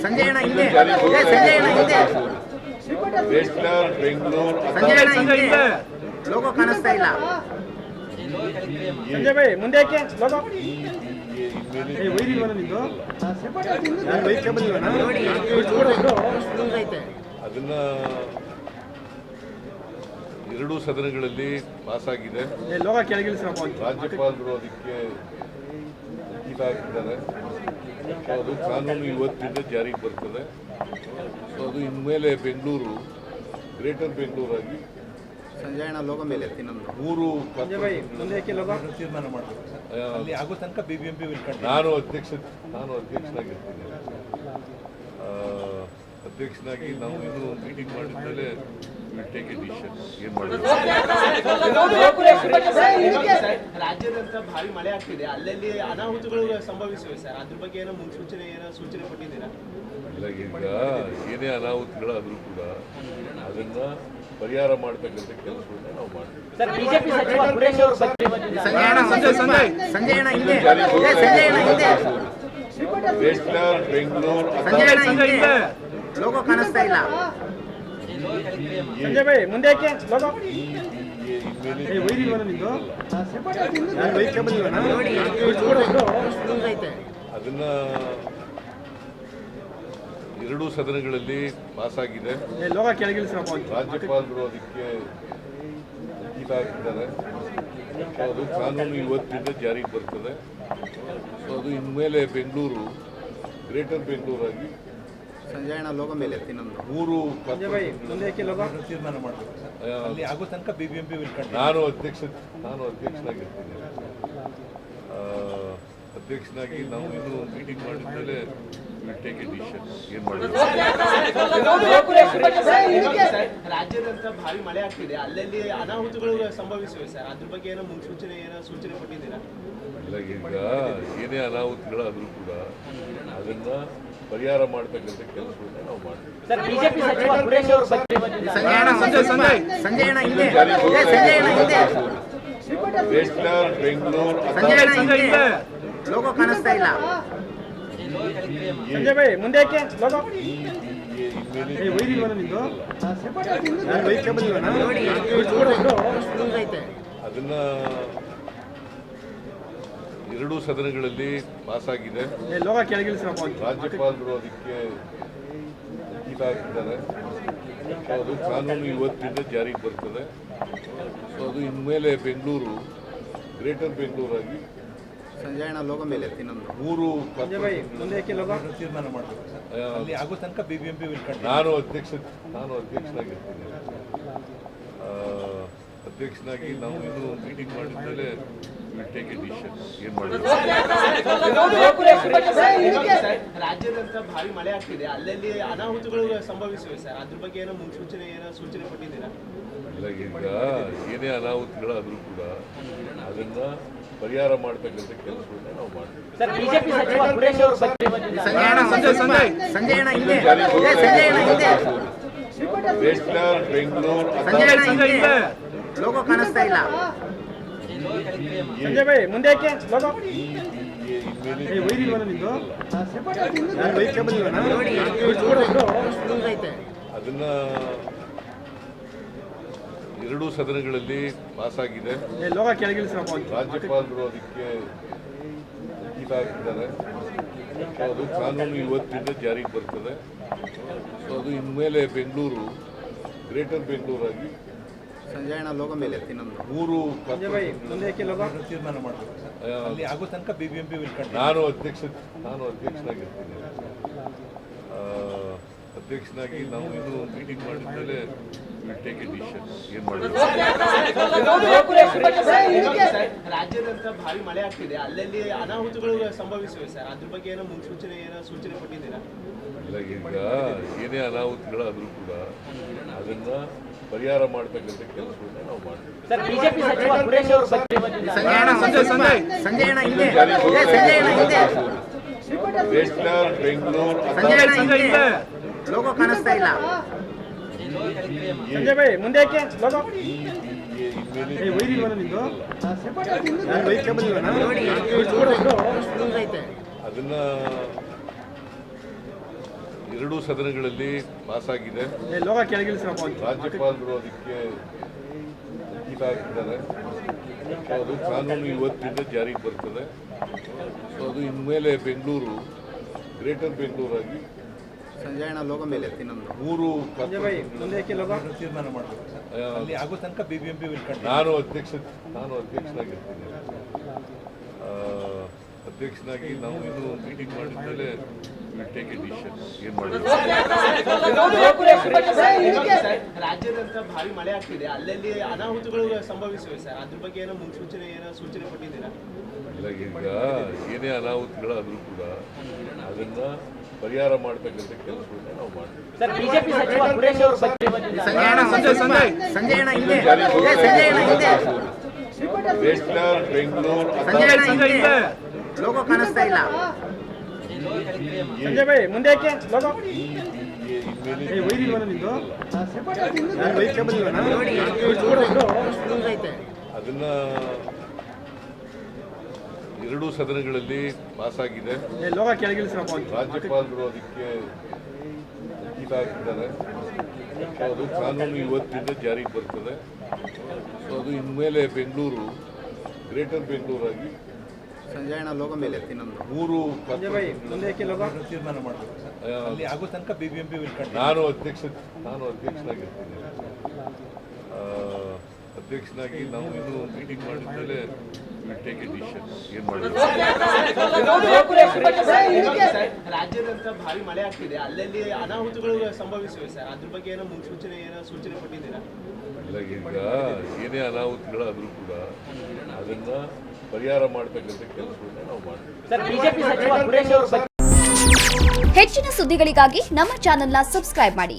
ಸಂಜಯ್ ಅಣ್ಣ ಹಿಂದೆ ಸಂಜಯ್ ಅಣ್ಣ ಹಿಂದೆ ಸಂಜಯ್ ಅಣ್ಣ ಹಿಂದೆ ಲೋಗೋ ಕಾಣಿಸ್ತಾ ಇಲ್ಲ. ಸಂಜಯ್ ಭಾई ಮುಂದೆ ಯಾಕೆ ಲೋಗೋ ಅದನ್ನ ಎರಡೂ ಸದನಗಳಲ್ಲಿ ಪಾಸ್ ಆಗಿದೆ. ರಾಜ್ಯಪಾಲರು ಅದಕ್ಕೆ ಅಂಕಿತ ಹಾಕಿದ್ದಾರೆ. ಅದು ಕಾನೂನು ಇವತ್ತಿಂದ ಜಾರಿಗೆ ಬರ್ತದೆ. ಸೊ ಅದು ಇನ್ಮೇಲೆ ಬೆಂಗಳೂರು ಗ್ರೇಟರ್ ಬೆಂಗಳೂರು ಆಗಿ ಸಂಜಯ್ ಅಣ್ಣ ಲೋಗೋ ಮೇಲೆ ಮೂರು ತೀರ್ಮಾನ ಮಾಡಬೇಕು. ಆಗೋ ತನಕ BBMP ನಾನು ಅಧ್ಯಕ್ಷನಾಗಿರ್ತೀನಿ. ಅಧ್ಯಕ್ಷನಾಗಿ ನಾವು ಇನ್ನೂ ಮೀಟಿಂಗ್ ಮಾಡಿದ್ಮೇಲೆ ಟೇಕ್ ಎ ಡಿಸಿಷನ್ ಏನು ಮಾಡಬೇಕು. ರಾಜ್ಯದಂತ ಭಾರಿ ಮಳೆ ಆಗ್ತಿದೆ, ಅಲ್ಲಲ್ಲಿ ಅನಾಹುತಗಳು ಸಂಭವಿಸಿವೆ ಸರ್. ಅದ್ರ ಬಗ್ಗೆ ಏನೋ ಸೂಚನೆ ಕೊಟ್ಟಿದ್ದೀರಾ? ಇಲ್ಲ, ಈಗ ಏನೇ ಅನಾಹುತಗಳಾದರೂ ಕೂಡ ಅದನ್ನ ಪರಿಹಾರ ಮಾಡ್ತಕ್ಕಂಥ ಕೆಲಸವನ್ನು ನಾವು ಮಾಡ್ತೀವಿ. ಬೆಂಗಳೂರು ಲೋಗೋ ಕಾಣಿಸ್ತಾ ಇಲ್ಲ. ಸಂಜಯ್ ಭಾई ಮುಂದೆ ಯಾಕೆ ಲೋಗೋ ಅದನ್ನ ಎರಡೂ ಸದನಗಳಲ್ಲಿ ಪಾಸ್ ಆಗಿದೆ. ರಾಜ್ಯಪಾಲರು ಅದಕ್ಕೆ ಅಂಕಿತ ಹಾಕಿದ್ದಾರೆ. ಅದು ಕಾನೂನು ಇವತ್ತಿಂದ ಜಾರಿಗೆ ಬರ್ತದೆ. ಸೊ ಅದು ಇನ್ಮೇಲೆ ಬೆಂಗಳೂರು ಗ್ರೇಟರ್ ಬೆಂಗಳೂರು ಆಗಿ ಸಂಜಯ್ ಅಣ್ಣ ಲೋಗೋ ಮೇಲೆ ಮೂರು ತೀರ್ಮಾನ ಮಾಡಬೇಕು. ಆಗೋ ತನಕ BBMP ನಾನು ಅಧ್ಯಕ್ಷನಾಗಿರ್ತೀನಿ. ಅಧ್ಯಕ್ಷನಾಗಿ ನಾವು ಇನ್ನೂ ಮೀಟಿಂಗ್ ಮಾಡಿದ್ಮೇಲೆ ಟೇಕ್ ಎ ಡಿಸಿಷನ್ ಏನು ಮಾಡಬೇಕು. ರಾಜ್ಯದಂತ ಭಾರಿ ಮಳೆ ಆಗ್ತಿದೆ, ಅಲ್ಲಲ್ಲಿ ಅನಾಹುತಗಳು ಸಂಭವಿಸಿವೆ ಸರ್. ಅದ್ರ ಬಗ್ಗೆ ಏನೋ ಸೂಚನೆ ಕೊಟ್ಟಿದ್ದೀರಾ? ಇಲ್ಲ, ಈಗ ಏನೇ ಅನಾಹುತಗಳಾದರೂ ಕೂಡ ಅದನ್ನ ಪರಿಹಾರ ಮಾಡ್ತಕ್ಕಂಥ ಕೆಲಸವನ್ನು ನಾವು ಮಾಡ್ತೀವಿ. ಸಂಜಯ್ ಅಣ್ಣ ಹಿಂದೆ ಬೆಂಗಳೂರು ಲೋಗೋ ಕಾಣಿಸ್ತಾ ಇಲ್ಲ. ಸಂಜಯ್ ಭಾई ಮುಂದೆ ಯಾಕೆ ಲೋಗೋ ಅದನ್ನ ಎರಡೂ ಸದನಗಳಲ್ಲಿ ಪಾಸ್ ಆಗಿದೆ. ರಾಜ್ಯಪಾಲರು ಅದಕ್ಕೆ ಅಂಕಿತ ಹಾಕಿದ್ದಾರೆ. ಅದು ಕಾನೂನು ಇವತ್ತಿಂದ ಜಾರಿಗೆ ಬರ್ತದೆ. ಸೊ ಅದು ಇನ್ಮೇಲೆ ಬೆಂಗಳೂರು ಗ್ರೇಟರ್ ಬೆಂಗಳೂರು ಆಗಿ ಸಂಜಯ್ ಅಣ್ಣ ಲೋಗೋ ಮೇಲೆ ಮೂರು ತೀರ್ಮಾನ ಮಾಡಬೇಕು. ಆಗೋ ತನಕ BBMP ನಾನು ಅಧ್ಯಕ್ಷನಾಗಿರ್ತೀನಿ. ಅಧ್ಯಕ್ಷನಾಗಿ ನಾವು ಇನ್ನೂ ಮೀಟಿಂಗ್ ಮಾಡಿದ್ಮೇಲೆ ಟೇಕ್ ಎ ಡಿಸಿಷನ್ ಏನು ಮಾಡಬೇಕು. ರಾಜ್ಯದಂತ ಭಾರಿ ಮಳೆ ಆಗ್ತಿದೆ, ಅಲ್ಲಲ್ಲಿ ಅನಾಹುತಗಳು ಸಂಭವಿಸಿವೆ ಸರ್. ಅದ್ರ ಬಗ್ಗೆ ಏನೋ ಸೂಚನೆ ಕೊಟ್ಟಿದ್ದೀರಾ? ಇಲ್ಲ, ಈಗ ಏನೇ ಅನಾಹುತಗಳಾದರೂ ಕೂಡ ಅದನ್ನ ಪರಿಹಾರ ಮಾಡ್ತಕ್ಕಂಥ ಕೆಲಸವನ್ನು ನಾವು ಮಾಡ್ತೀವಿ. ಸಂಜಯ್ ಅಣ್ಣ ಹಿಂದೆ ಬೆಂಗಳೂರು ಲೋಗೋ ಕಾಣಿಸ್ತಾ ಇಲ್ಲ. ಸಂಜಯ್ ಭಾई ಮುಂದೆ ಯಾಕೆ ಲೋಗೋ ಅದನ್ನ ಎರಡೂ ಸದನಗಳಲ್ಲಿ ಪಾಸ್ ಆಗಿದೆ. ರಾಜ್ಯಪಾಲರು ಅದಕ್ಕೆ ಅಂಕಿತ ಹಾಕಿದ್ದಾರೆ. ಅದು ಕಾನೂನು ಇವತ್ತಿಂದ ಜಾರಿಗೆ ಬರ್ತದೆ. ಸೊ ಅದು ಇನ್ಮೇಲೆ ಬೆಂಗಳೂರು ಗ್ರೇಟರ್ ಬೆಂಗಳೂರು ಆಗಿ ಸಂಜಯ್ ಅಣ್ಣ ಲೋಗೋ ಮೇಲೆ ಮೂರು ತೀರ್ಮಾನ ಮಾಡಬೇಕು. ಆಗೋ ತನಕ BBMP ನಾನು ಅಧ್ಯಕ್ಷನಾಗಿರ್ತೀನಿ. ಅಧ್ಯಕ್ಷನಾಗಿ ನಾವು ಇನ್ನೂ ಮೀಟಿಂಗ್ ಮಾಡಿದ್ಮೇಲೆ ಟೇಕ್ ಎ ಡಿಸಿಷನ್ ಏನು ಮಾಡಬೇಕು. ರಾಜ್ಯದಂತ ಭಾರಿ ಮಳೆ ಆಗ್ತಿದೆ, ಅಲ್ಲಲ್ಲಿ ಅನಾಹುತಗಳು ಸಂಭವಿಸಿವೆ ಸರ್. ಅದ್ರ ಬಗ್ಗೆ ಏನೋ ಸೂಚನೆ ಕೊಟ್ಟಿದ್ದೀರಾ? ಇಲ್ಲ, ಈಗ ಏನೇ ಅನಾಹುತಗಳಾದರೂ ಕೂಡ ಅದನ್ನ ಪರಿಹಾರ ಮಾಡ್ತಕ್ಕಂಥ ಕೆಲಸವನ್ನು ನಾವು ಮಾಡ್ತೀವಿ. ಸಂಜಯ್ ಅಣ್ಣ ಹಿಂದೆ ಬೆಂಗಳೂರು ಲೋಗೋ ಕಾಣಿಸ್ತಾ ಇಲ್ಲ. ಸಂಜಯ್ ಭಾई ಮುಂದೆ ಯಾಕೆ ಲೋಗೋ ಅದನ್ನ ಎರಡೂ ಸದನಗಳಲ್ಲಿ ಪಾಸ್ ಆಗಿದೆ. ಲೋಗ ಕೆಳಗಿಳಿಸ್ರಪ್ಪ ಒಂದು. ರಾಜ್ಯಪಾಲರು ಅದಕ್ಕೆ ಅಂಕಿತ ಹಾಕಿದ್ದಾರೆ. ಸೊ ಅದು ಕಾನೂನು ಇವತ್ತಿನಿಂದ ಜಾರಿಗೆ ಬರ್ತದೆ. ಸೊ ಅದು ಇನ್ಮೇಲೆ ಬೆಂಗಳೂರು ಗ್ರೇಟರ್ ಬೆಂಗಳೂರಾಗಿ ಸಂಜಯ್ ಅಣ್ಣ ಲೋಗೋ ಮೇಲೆ ಎತ್ತಿ ನಮ್ದು. 3 ಸಂಜಯ್ ಭಾಯಿ ಮುಂದೆ ಲೋಗ ತೀರ್ಮಾನ ಮಾಡಬೇಕು ಅಲ್ಲಿ ಆಗೋ ತನಕ BBMP ವಿಲ್ ಕಂಟಿನ್ಯೂ. ನಾನು ಅಧ್ಯಕ್ಷನಾಗಿರ್ತೀನಿ. ಅಧ್ಯಕ್ಷನಾಗಿ ನಾವು ಇನ್ನೂ ಮೀಟಿಂಗ್ ಮಾಡಿದ್ಮೇಲೆ ವಿಲ್ ಟೇಕ್ ಎ ಡಿಸಿಷನ್ ಏನು ಮಾಡಬೇಕು. ರಾಜ್ಯದಂತ ಭಾರಿ ಮಳೆ ಆಗ್ತಿದೆ, ಅಲ್ಲಲ್ಲಿ ಅನಾಹುತಗಳು ಸಂಭವಿಸಿವೆ ಸರ್. ಅದ್ರ ಬಗ್ಗೆ ಏನೋ ಸೂಚನೆ ಕೊಟ್ಟಿದ್ದೀರಾ? ಇಲ್ಲ, ಈಗ ಏನೇ ಅನಾಹುತಗಳಾದರೂ ಕೂಡ ಅದನ್ನ ಪರಿಹಾರ ಮಾಡ್ತಕ್ಕಂಥ ಕೆಲಸವನ್ನು ನಾವು ಮಾಡ್ತೀವಿ. ಸಂಜಯ್ ಅಣ್ಣ ಸಂಜಯ್ ಅಣ್ಣ ಹಿಂದೆ. ಸಂಜಯ್ ಅಣ್ಣ ಹಿಂದೆ. ಗ್ರೇಟರ್ ಬೆಂಗಳೂರು ಸಂಜಯ್ ಅಣ್ಣ ಹಿಂದೆ. ಲೋಗೋ ಕಾಣಿಸ್ತಾ ಇಲ್ಲ. ಸಂಜಯ್ ಭಾಯಿ ಮುಂದೆ ಲೋಗ ಅದನ್ನ ಎರಡೂ ಸದನಗಳಲ್ಲಿ ಪಾಸ್ ಆಗಿದೆ. ಲೋಗ ಕೆಳಗಿಳಿಸ್ರಪ್ಪ ಒಂದು. ರಾಜ್ಯಪಾಲರು ಅದಕ್ಕೆ ಅಂಕಿತ ಹಾಕಿದ್ದಾರೆ. ಸೊ ಅದು ಕಾನೂನು ಇವತ್ತಿನಿಂದ ಜಾರಿಗೆ ಬರ್ತದೆ. ಸೊ ಅದು ಇನ್ಮೇಲೆ ಬೆಂಗಳೂರು ಗ್ರೇಟರ್ ಬೆಂಗಳೂರಾಗಿ ಸಂಜಯ್ ಅಣ್ಣ ಲೋಗೋ ಮೇಲೆ ಎತ್ತಿ ನಮ್ದು. 3 ಸಂಜಯ್ ಭಾಯಿ ಮುಂದೆ ಲೋಗ ತೀರ್ಮಾನ ಮಾಡಬೇಕು ಅಲ್ಲಿ ಆಗೋ ತನಕ BBMP ವಿಲ್ ಕಂಟಿನ್ಯೂ. ನಾನು ಅಧ್ಯಕ್ಷನಾಗಿರ್ತೀನಿ. ಅಧ್ಯಕ್ಷನಾಗಿ ನಾವು ಇನ್ನೂ ಮೀಟಿಂಗ್ ಮಾಡಿದ್ಮೇಲೆ ವಿಲ್ ಟೇಕ್ ಎ ಡಿಸಿಷನ್ ಏನು ಮಾಡಬೇಕು. ರಾಜ್ಯದಂತ ಭಾರಿ ಮಳೆ ಆಗ್ತಿದೆ, ಅಲ್ಲಲ್ಲಿ ಅನಾಹುತಗಳು ಸಂಭವಿಸಿವೆ ಸರ್. ಅದ್ರ ಬಗ್ಗೆ ಏನೋ ಸೂಚನೆ ಕೊಟ್ಟಿದ್ದೀರಾ? ಇಲ್ಲ, ಈಗ ಏನೇ ಅನಾಹುತಗಳಾದರೂ ಕೂಡ ಅದನ್ನ ಪರಿಹಾರ ಮಾಡ್ತಕ್ಕಂಥ ಕೆಲಸವನ್ನು ನಾವು ಮಾಡ್ತೀವಿ. ಹೆಚ್ಚಿನ ಸುದ್ದಿಗಳಿಗಾಗಿ ನಮ್ಮ ಚಾನೆಲ್ನ ಸಬ್ಸ್ಕ್ರೈಬ್ ಮಾಡಿ.